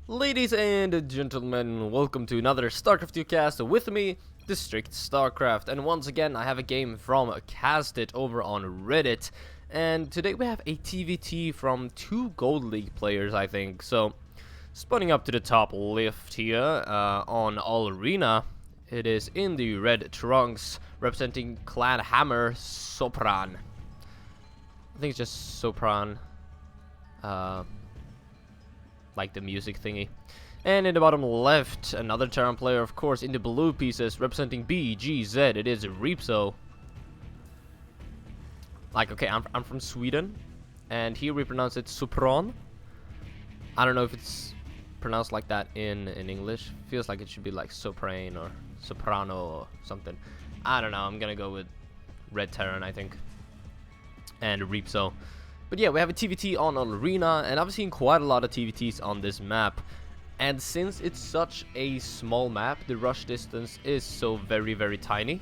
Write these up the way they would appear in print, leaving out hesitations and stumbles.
Ladies and gentlemen, welcome to another StarCraft 2 cast with me, District StarCraft, and once again I have a game from Cast It over on Reddit, and today we have a TvT from two Gold League players, I think. So, spawning up to the top left here on Ulrena, it is in the red trunks, representing Clan Hammer Sopran. I think it's just Sopran. Like the music thingy. And in the bottom left, another Terran player, of course, in the blue pieces, representing BGZ, it is Reapso. Like, okay, I'm from Sweden, and here we pronounce it Sopran. I don't know if it's pronounced like that in English. Feels like it should be like soprano or soprano or something. I don't know, I'm gonna go with Red Terran, I think. And Reapso. But yeah, we have a TvT on Ulrena, and I've seen quite a lot of TvTs on this map. And since it's such a small map, the rush distance is so very tiny.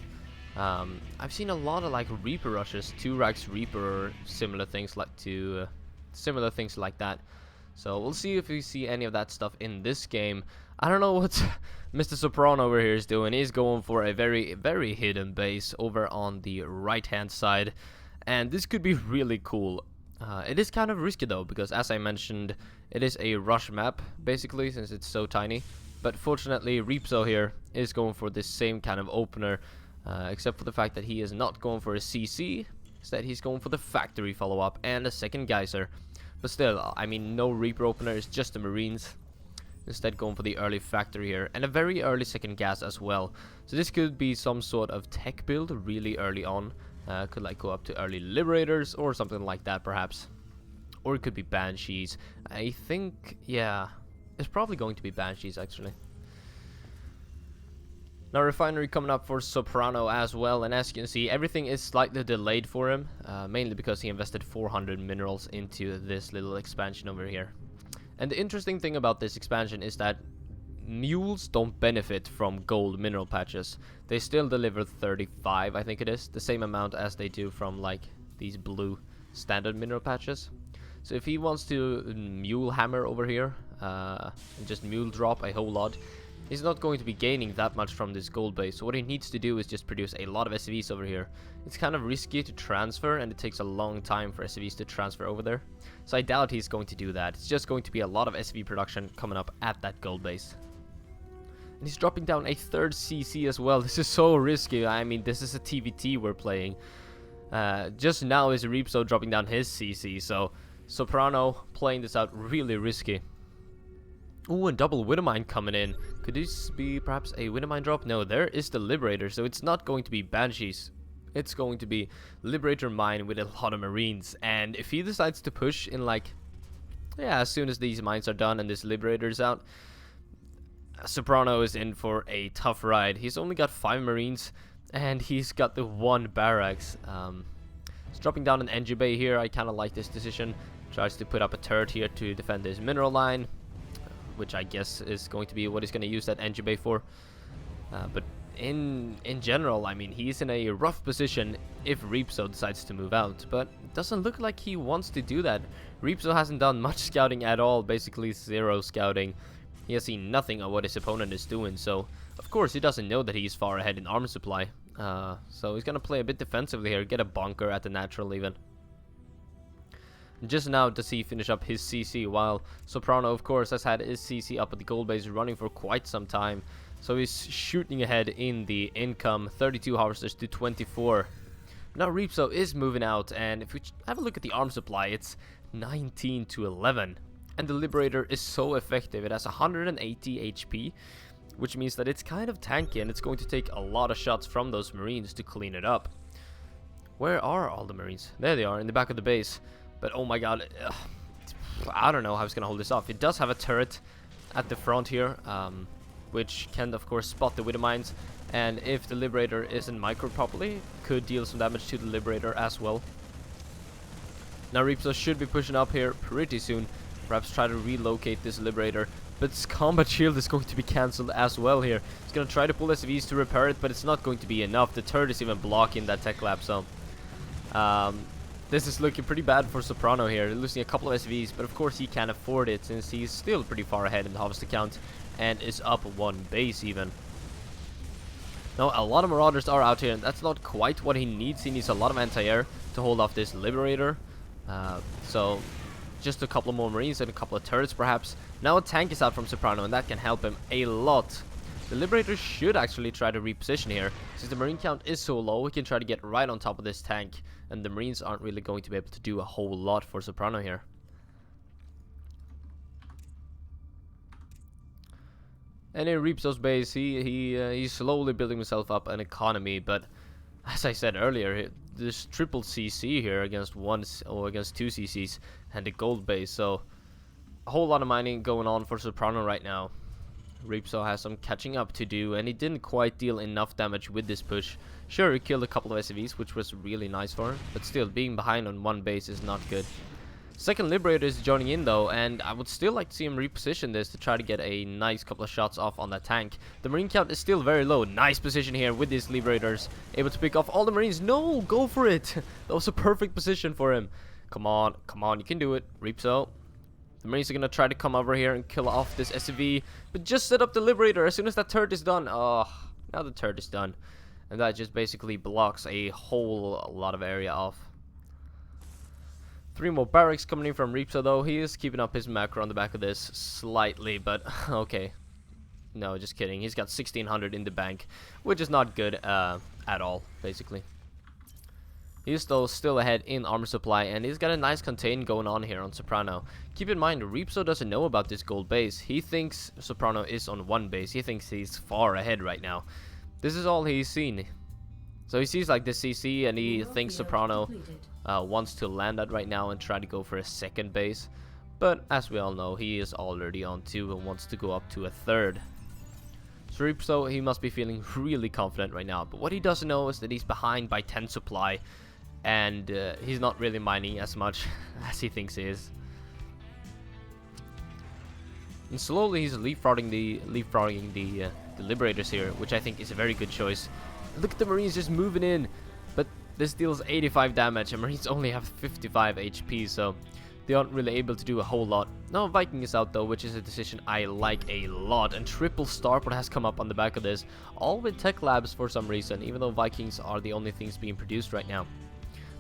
I've seen a lot of like Reaper rushes, 2-Rax Reaper, or similar things like that. So we'll see if we see any of that stuff in this game. I don't know what Mr. Soprano over here is doing. He's going for a very hidden base over on the right hand side, and this could be really cool. It is kind of risky though, because as I mentioned, it is a rush map, basically, since it's so tiny. But fortunately, Reapso here is going for this same kind of opener, except for the fact that he is not going for a CC, instead he's going for the factory follow-up and a second geyser. But still, I mean, no Reaper opener, it's just the Marines. Instead going for the early factory here, and a very early second gas as well. So this could be some sort of tech build really early on. Could like go up to early Liberators or something like that perhaps. Or it could be Banshees. I think, yeah, it's probably going to be Banshees actually. Now Refinery coming up for Soprano as well, and as you can see, everything is slightly delayed for him. Mainly because he invested 400 minerals into this little expansion over here. And the interesting thing about this expansion is that mules don't benefit from gold mineral patches. They still deliver 35, I think it is, the same amount as they do from like these blue standard mineral patches. So if he wants to mule hammer over here and just mule drop a whole lot, he's not going to be gaining that much from this gold base. So what he needs to do is just produce a lot of SCVs over here. It's kind of risky to transfer, and it takes a long time for SCVs to transfer over there. So I doubt he's going to do that. It's just going to be a lot of SCV production coming up at that gold base. And he's dropping down a third CC as well. This is so risky. I mean, this is a TvT we're playing. Just now is Reapso dropping down his CC, so Soprano playing this out really risky. Ooh, and double Widowmine coming in. Could this be perhaps a Widowmine drop? No, there is the Liberator, so it's not going to be Banshees. It's going to be Liberator Mine with a lot of Marines. And if he decides to push in like, yeah, as soon as these mines are done and this Liberator is out, Soprano is in for a tough ride. He's only got 5 Marines, and he's got the 1 barracks. He's dropping down an NG Bay here. I kind of like this decision. Tries to put up a turret here to defend his mineral line, which I guess is going to be what he's going to use that NG Bay for. But in general, I mean, he's in a rough position if Reapso decides to move out. But it doesn't look like he wants to do that. Reapso hasn't done much scouting at all, basically 0 scouting. He has seen nothing of what his opponent is doing, so of course he doesn't know that he's far ahead in armor supply. So he's gonna play a bit defensively here, get a bunker at the natural even. Just now does he finish up his CC, while Soprano of course has had his CC up at the gold base running for quite some time. So he's shooting ahead in the income, 32 harvesters to 24. Now Reapso is moving out, and if we have a look at the arm supply, it's 19 to 11. And the Liberator is so effective. It has 180 HP, which means that it's kind of tanky, and it's going to take a lot of shots from those Marines to clean it up. Where are all the Marines? There they are, in the back of the base. But oh my god, I don't know how it's going to hold this off. It does have a turret at the front here, which can of course spot the Widow Mines. And if the Liberator isn't microed properly, could deal some damage to the Liberator as well. Now Reapso should be pushing up here pretty soon. Perhaps try to relocate this Liberator, but this combat shield is going to be cancelled as well here. He's going to try to pull SCVs to repair it, but it's not going to be enough. The turret is even blocking that tech lab, so This is looking pretty bad for Soprano here, losing a couple of SVs, but of course he can't afford it since he's still pretty far ahead in the harvest account and is up 1 base even. Now, a lot of Marauders are out here, and that's not quite what he needs. He needs a lot of anti-air to hold off this Liberator. So, just a couple more Marines and a couple of turrets perhaps. Now a tank is out from Soprano, and that can help him a lot. The Liberator should actually try to reposition here. Since the Marine count is so low, he can try to get right on top of this tank. And the Marines aren't really going to be able to do a whole lot for Soprano here. And in Reapso's base, he's slowly building himself up an economy, but as I said earlier, there's triple CC here against against 2 CCs and a gold base, so a whole lot of mining going on for Soprano right now. Reapso has some catching up to do, and he didn't quite deal enough damage with this push. Sure, he killed a couple of SCVs, which was really nice for him, but still, being behind on 1 base is not good. Second Liberator is joining in though, and I would still like to see him reposition this to try to get a nice couple of shots off on that tank. The Marine count is still very low. Nice position here with these Liberators. Able to pick off all the Marines. No, go for it. That was a perfect position for him. Come on, you can do it. Reapso. The Marines are going to try to come over here and kill off this SCV, but just set up the Liberator as soon as that turret is done. Oh, now the turret is done. And that just basically blocks a whole lot of area off. 3 more barracks coming in from Reapso though. He is keeping up his macro on the back of this slightly, but okay. No, just kidding. He's got 1600 in the bank, which is not good at all, basically. He's though still ahead in armor supply, and he's got a nice contain going on here on Soprano. Keep in mind, Reapso doesn't know about this gold base. He thinks Soprano is on 1 base. He thinks he's far ahead right now. This is all he's seen. So he sees like the CC, and he thinks Soprano wants to land that right now and try to go for a 2nd base. But as we all know, he is already on 2 and wants to go up to a 3rd. So Reapso, he must be feeling really confident right now. But what he doesn't know is that he's behind by 10 supply. And he's not really mining as much as he thinks he is. And slowly he's leapfrogging the Liberators here, which I think is a very good choice. Look at the Marines just moving in. But this deals 85 damage, and Marines only have 55 HP, so they aren't really able to do a whole lot. Now Viking is out though, which is a decision I like a lot, and triple starport has come up on the back of this, all with tech labs for some reason, even though Vikings are the only things being produced right now.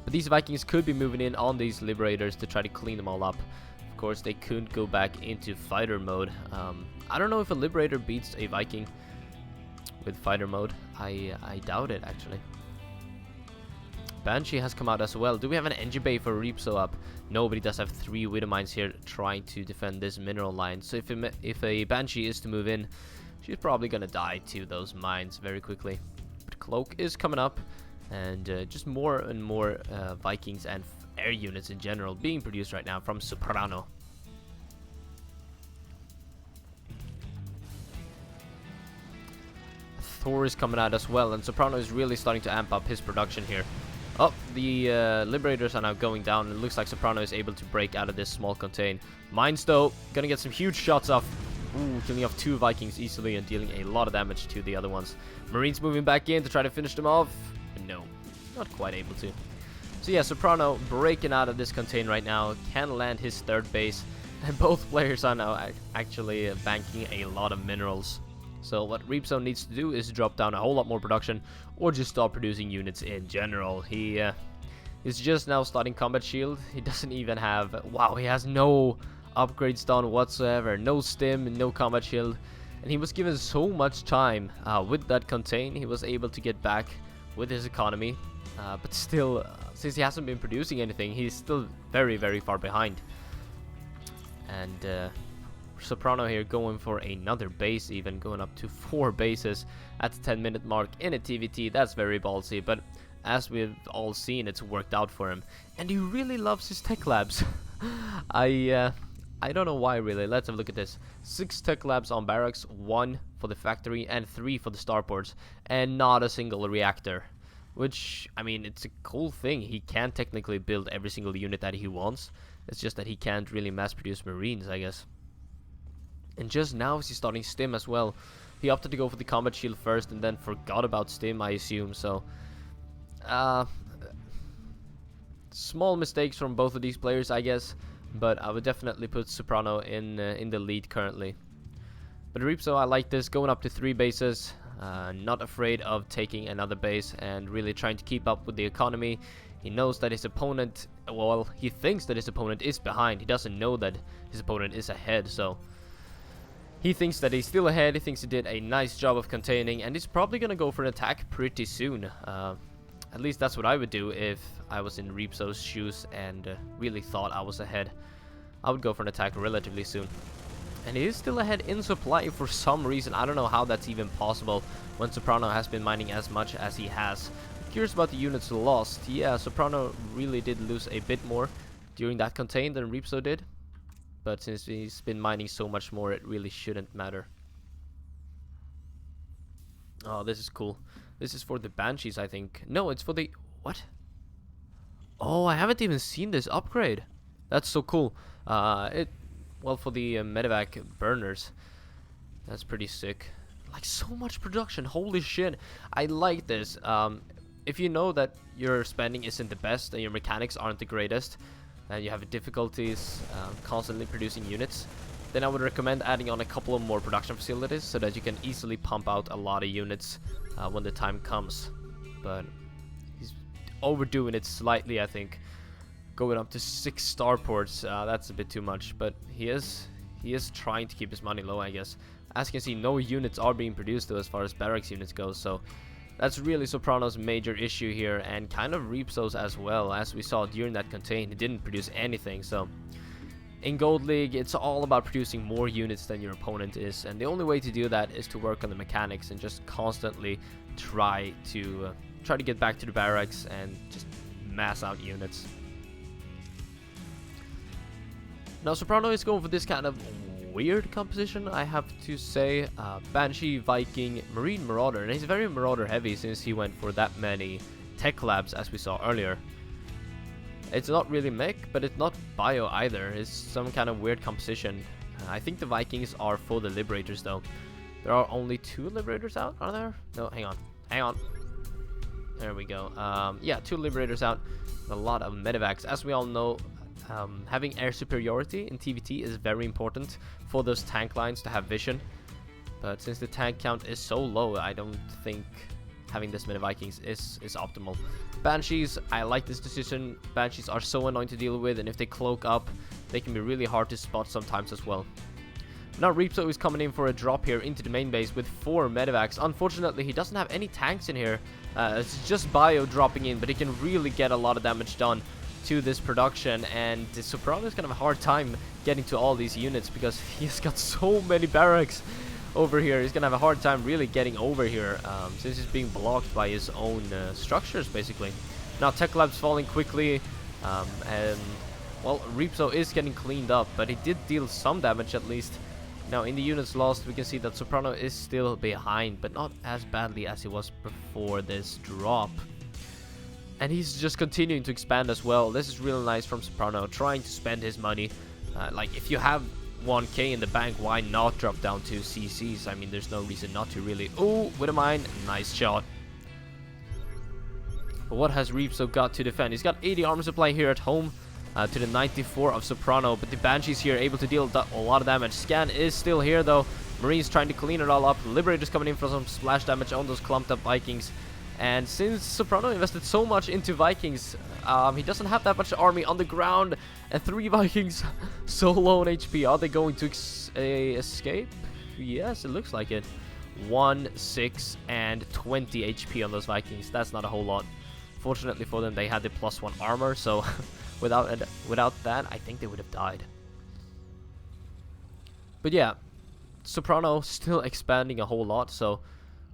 But these Vikings could be moving in on these Liberators to try to clean them all up. Of course, they couldn't go back into fighter mode. I don't know if a Liberator beats a Viking with fighter mode. I doubt it, actually. Banshee has come out as well. Do we have an engine bay for Reapso up? No, but he does have 3 Widow Mines here trying to defend this mineral line. So if a Banshee is to move in, she's probably going to die to those mines very quickly. But Cloak is coming up, and just more and more Vikings and air units in general being produced right now from Soprano. Thor is coming out as well, and Soprano is really starting to amp up his production here. Oh, the Liberators are now going down. It looks like Soprano is able to break out of this small contain. Mines though, gonna get some huge shots off. Ooh, killing off 2 Vikings easily and dealing a lot of damage to the other ones. Marines moving back in to try to finish them off. No, not quite able to. So yeah, Soprano breaking out of this contain right now, can land his 3rd base, and both players are now actually banking a lot of minerals. So what Reapso needs to do is drop down a whole lot more production, or just stop producing units in general. He is just now starting combat shield. He doesn't even have, wow, he has no upgrades done whatsoever, no stim, no combat shield, and he was given so much time with that contain. He was able to get back with his economy, but still, since he hasn't been producing anything, he's still very, very far behind. And Soprano here going for another base, even going up to 4 bases at the 10-minute mark in a TvT. That's very ballsy, but as we've all seen, it's worked out for him, and he really loves his tech labs. I don't know why, really. Let's have a look at this. 6 tech labs on barracks, 1 for the factory, and 3 for the starports, and not a single reactor. Which, I mean, it's a cool thing. He can technically build every single unit that he wants. It's just that he can't really mass produce Marines, I guess. And just now he's starting stim as well. He opted to go for the combat shield first and then forgot about stim, I assume. So Small mistakes from both of these players, I guess, but I would definitely put Soprano in the lead currently. But Reapso, I like this, going up to 3 bases, not afraid of taking another base and really trying to keep up with the economy. He knows that his opponent, well, he thinks that his opponent is behind. He doesn't know that his opponent is ahead, so he thinks that he's still ahead. He thinks he did a nice job of containing, and he's probably gonna go for an attack pretty soon. At least that's what I would do if I was in Reapso's shoes and really thought I was ahead. I would go for an attack relatively soon. And he is still ahead in supply for some reason. I don't know how that's even possible when Soprano has been mining as much as he has. I'm curious about the units lost. Yeah, Soprano really did lose a bit more during that contain than Reapso did. But since he's been mining so much more, it really shouldn't matter. Oh, this is cool. This is for the Banshees, I think. No, it's for the... What? Oh, I haven't even seen this upgrade. That's so cool. Well, for the medevac burners. That's pretty sick. Like, so much production. Holy shit. I like this. If you know that your spending isn't the best and your mechanics aren't the greatest, and you have difficulties constantly producing units, then I would recommend adding on a couple of more production facilities so that you can easily pump out a lot of units when the time comes. But he's overdoing it slightly, I think. Going up to 6 starports, that's a bit too much, but he is trying to keep his money low, I guess. As you can see, no units are being produced though as far as barracks units go, so that's really Soprano's major issue here, and kind of Reapso's as well. As we saw during that contain, he didn't produce anything. So in Gold League, it's all about producing more units than your opponent is, and the only way to do that is to work on the mechanics and just constantly try to get back to the barracks and just mass out units. Now Soprano is going for this kind of weird composition, I have to say. Banshee, Viking, Marine, Marauder, and he's very Marauder heavy since he went for that many tech labs as we saw earlier. It's not really mech, but it's not bio either. It's some kind of weird composition. I think the Vikings are for the Liberators though. There are only 2 Liberators out, are there? No, hang on. There we go. Yeah, 2 Liberators out. A lot of medevacs. As we all know, having air superiority in TvT is very important for those tank lines to have vision. But since the tank count is so low, I don't think having this many Vikings is optimal. Banshees, I like this decision. Banshees are so annoying to deal with, and if they cloak up, they can be really hard to spot sometimes as well. Now Reapso is coming in for a drop here into the main base with 4 medevacs. Unfortunately, he doesn't have any tanks in here. It's just bio dropping in, but he can really get a lot of damage done to this production, and the Soprano is gonna have a hard time getting to all these units because he's got so many barracks over here. He's gonna have a hard time really getting over here since he's being blocked by his own structures basically. Now tech lab's falling quickly, and well, Reapso is getting cleaned up, but he did deal some damage at least. Now in the units lost, we can see that Soprano is still behind, but not as badly as he was before this drop. And he's just continuing to expand as well. This is really nice from Soprano, trying to spend his money. Like, if you have 1k in the bank, why not drop down to CCs? I mean, there's no reason not to really. Oh, with a mine. Nice shot. But what has Reapso got to defend? He's got 80 armor supply here at home to the 94 of Soprano. But the Banshee's here able to deal a lot of damage. Scan is still here, though. Marine's trying to clean it all up. Liberator's coming in for some splash damage on those clumped up Vikings. And since Soprano invested so much into Vikings, he doesn't have that much army on the ground. And 3 Vikings so low on HP. Are they going to escape? Yes, it looks like it. 1, 6, and 20 HP on those Vikings. That's not a whole lot. Fortunately for them, they had the +1 armor. So without that, I think they would have died. But yeah, Soprano still expanding a whole lot. So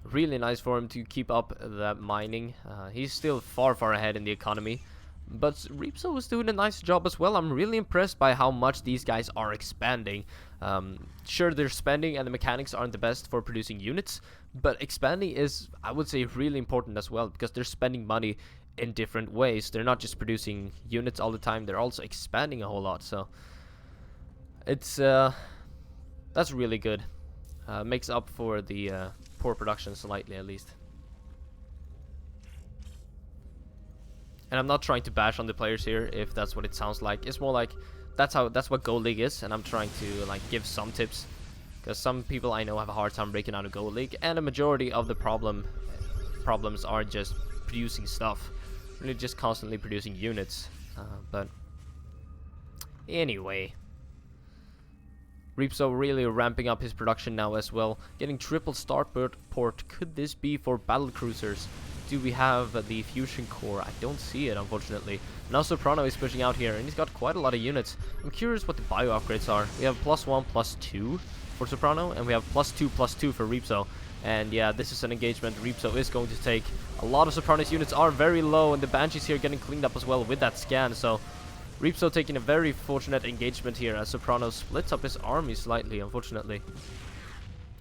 really nice for him to keep up that mining. He's still far ahead in the economy, but Reapso was doing a nice job as well. I'm really impressed by how much these guys are expanding. Sure, they're spending and the mechanics aren't the best for producing units, but expanding is, I would say, really important as well, because they're spending money in different ways. They're not just producing units all the time, they're also expanding a whole lot. So it's that's really good. Makes up for the poor production slightly, at least. And I'm not trying to bash on the players here, if that's what it sounds like. It's more like that's what Gold League is, and I'm trying to like give some tips, because some people I know have a hard time breaking out of Gold League, and a majority of the problems are just producing stuff, really just constantly producing units. But anyway, Reapso really ramping up his production now as well, getting triple starport port. Could this be for battle cruisers? Do we have the fusion core? I don't see it, unfortunately. Now Soprano is pushing out here, and he's got quite a lot of units. I'm curious what the bio upgrades are. We have +1, +2 for Soprano, and we have +2 for Reapso. And yeah, this is an engagement Reapso is going to take. A lot of Soprano's units are very low, and the Banshees here getting cleaned up as well with that scan. So Reapso taking a very fortunate engagement here as Soprano splits up his army slightly, unfortunately.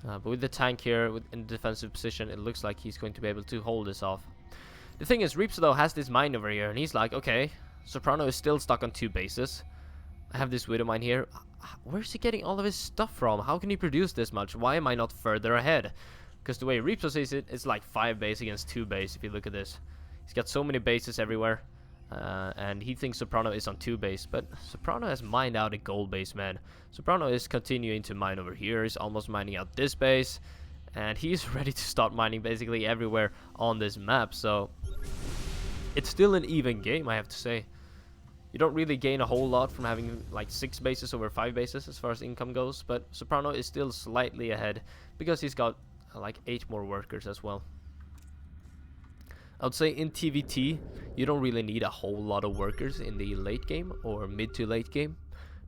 But with the tank here in defensive position, it looks like he's going to be able to hold this off. The thing is, Reapso though has this mine over here, and he's like, okay, Soprano is still stuck on 2 bases. I have this Widow mine here. Where's he getting all of his stuff from? How can he produce this much? Why am I not further ahead? Because the way Reapso sees it, it's like 5 base against 2 base, if you look at this. He's got so many bases everywhere. And he thinks Soprano is on 2 base, but Soprano has mined out a gold base, man. Soprano is continuing to mine over here. He's almost mining out this base, and he's ready to start mining basically everywhere on this map. So it's still an even game, I have to say. You don't really gain a whole lot from having like 6 bases over 5 bases as far as income goes, but Soprano is still slightly ahead because he's got like 8 more workers as well. I would say in TvT, you don't really need a whole lot of workers in the late game or mid to late game.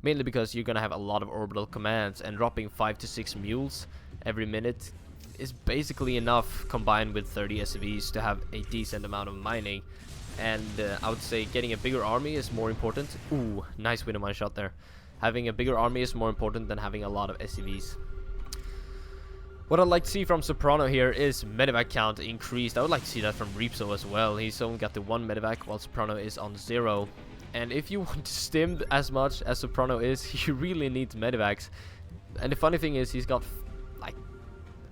Mainly because you're going to have a lot of orbital commands, and dropping 5 to 6 mules every minute is basically enough, combined with 30 SCVs, to have a decent amount of mining. And I would say getting a bigger army is more important. Ooh, nice Widow mine shot there. Having a bigger army is more important than having a lot of SCVs. What I'd like to see from Soprano here is medevac count increased. I would like to see that from Reapso as well. He's only got the 1 medevac while Soprano is on 0. And if you want to stim as much as Soprano is, you really need medevacs. And the funny thing is, he's got like,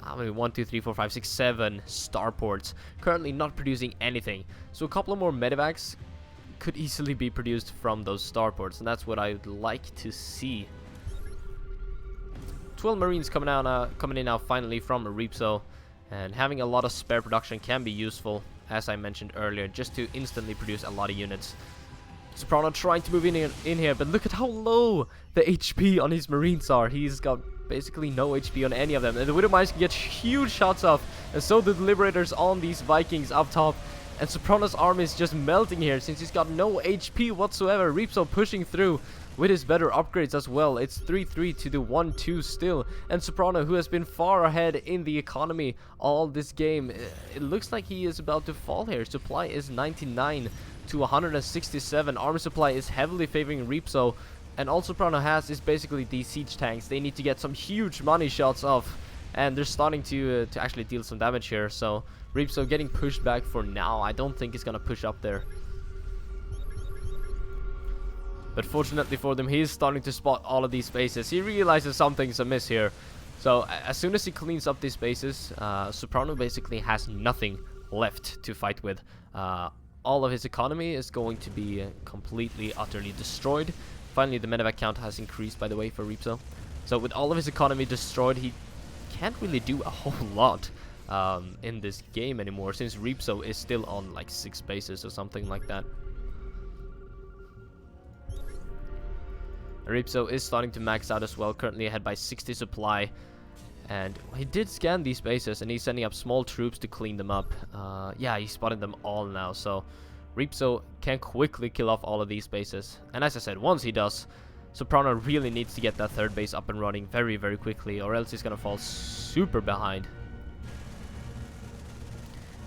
how many? 1, 2, 3, 4, 5, 6, 7 starports. Currently not producing anything. So a couple of more medevacs could easily be produced from those starports. And that's what I'd like to see. 12 Marines coming in now finally from Reapso, and having a lot of spare production can be useful, as I mentioned earlier, just to instantly produce a lot of units. Soprano trying to move in here, but look at how low the HP on his Marines are. He's got basically no HP on any of them, and the Widow mines can get huge shots off, and so do the Liberators on these Vikings up top. And Soprano's army is just melting here since he's got no HP whatsoever. Reapso pushing through with his better upgrades as well. It's 3-3 to the 1-2 still. And Soprano, who has been far ahead in the economy all this game, it looks like he is about to fall here. Supply is 99 to 167. Armor supply is heavily favoring Reapso. And all Soprano has is basically these siege tanks. They need to get some huge money shots off. And they're starting to actually deal some damage here. So Reapso getting pushed back for now. I don't think he's going to push up there. But fortunately for them, he is starting to spot all of these spaces. He realizes something's amiss here. So as soon as he cleans up these spaces, Soprano basically has nothing left to fight with. All of his economy is going to be completely, utterly destroyed. Finally, the medevac count has increased, by the way, for Reapso. So with all of his economy destroyed, he can't really do a whole lot in this game anymore, since Reapso is still on like 6 bases or something like that. Reapso is starting to max out as well, currently ahead by 60 supply. And he did scan these bases, and he's sending up small troops to clean them up. Yeah, he spotted them all now, so Reapso can quickly kill off all of these bases. And as I said, once he does, Soprano really needs to get that 3rd base up and running very, very quickly, or else he's gonna fall super behind.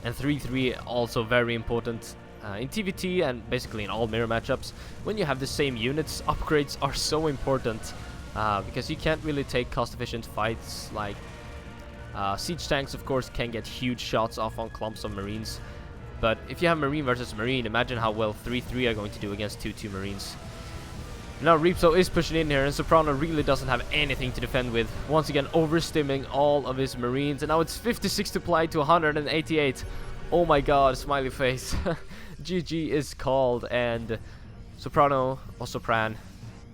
And 3-3 also very important. In TvT and basically in all mirror matchups, when you have the same units, upgrades are so important, because you can't really take cost-efficient fights. Like siege tanks, of course, can get huge shots off on clumps of Marines, but if you have Marine versus Marine, imagine how well 3-3 are going to do against 2-2 Marines. Now Reapso is pushing in here, and Soprano really doesn't have anything to defend with. Once again, overstimming all of his Marines, and now it's 56 supply to 188. Oh my god, smiley face. GG is called, and Soprano or Sopran,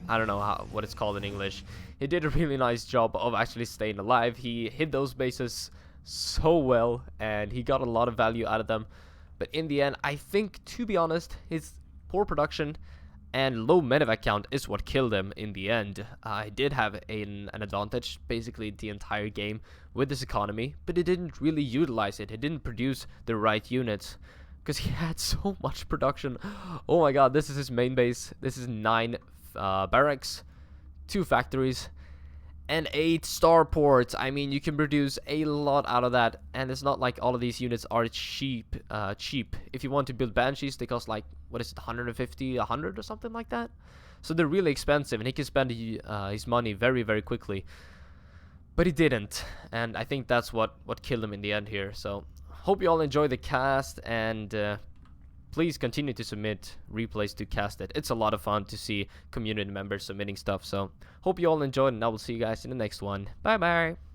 I don't know what it's called in English, he did a really nice job of actually staying alive. He hit those bases so well, and he got a lot of value out of them. But in the end, I think, to be honest, his poor production and low medevac count is what killed him in the end. I did have an advantage basically the entire game with this economy, but he didn't really utilize it. He didn't produce the right units because he had so much production. Oh my god, this is his main base. This is 9 barracks, 2 factories, and 8 starports. I mean, you can produce a lot out of that, and it's not like all of these units are cheap. If you want to build Banshees, they cost like, what is it, 150, 100 or something like that? So they're really expensive, and he can spend his money very, very quickly. But he didn't, and I think that's what killed him in the end here. So hope you all enjoy the cast, and please continue to submit replays to cast it. It's a lot of fun to see community members submitting stuff. So hope you all enjoyed, and I will see you guys in the next one. Bye bye.